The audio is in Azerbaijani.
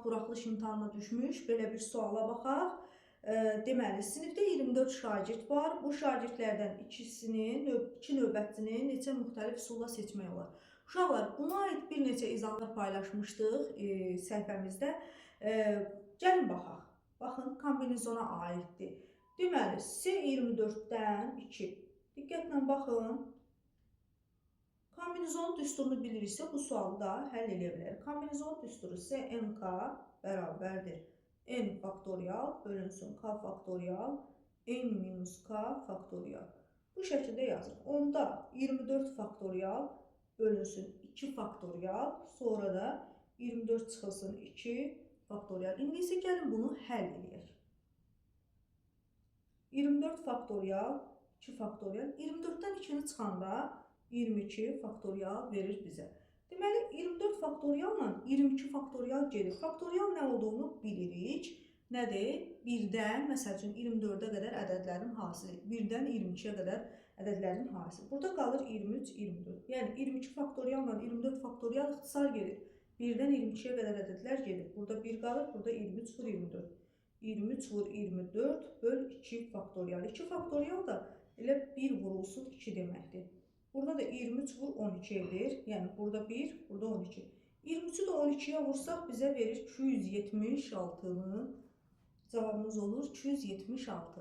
cavab buraxılış imtahanına düşmüş. Belə bir suala baxaq. Deməli, sinifdə 24 şagird var. Bu şagirdlərdən iki növbətçinin neçə müxtəlif üsulla seçmək olar? Uşaqlar, buna aid bir neçə izahlar paylaşmışdıq səhifəmizdə. Gəlin baxaq. Baxın, kombinizona aiddir. Deməli, S24-dən 2. Diqqətlə baxın. Kombinizonun düsturunu biliriksə, bu sualı da həll edə bilərik. Kombinizonun düsturu SNK bərabərdir. N faktorial bölünsün K faktorial, N minus K faktorial. Bu şəkildə yazır. Onda 24 faktorial bölünsün 2 faktorial, sonra da 24 çıxılsın 2 faktorial. İndi isə gəlin bunu həll edək. 24 faktorial, 2 faktorial. 24-dən 2-ni çıxanda 22 faktorial verir bizə. Deməli, 24 faktorialla 22 faktorial gedir. Faktorial nə olduğunu bilirik. Nədir? 1-dən, məsəl üçün 24-ə qədər ədədlərin hasili. 1-dən 22-yə qədər ədədlərin hasili. Burada qalır 23, 24. Yəni, 22 faktorialla 24 faktorial ixtisar gedir. 1-dən 22-yə qədər ədədlər gedir. Burada 1 qalır, burada 23 vur 24. 23 vur 24 böl 2 faktorial. 2 faktorial da elə 1 vurulsun 2 deməkdir. Burada da 23 vur 12 edir. Yəni, burada 1, burada 12. 23'ü də 12'yə vursaq bizə verir 276-nın cavabımız olur 276.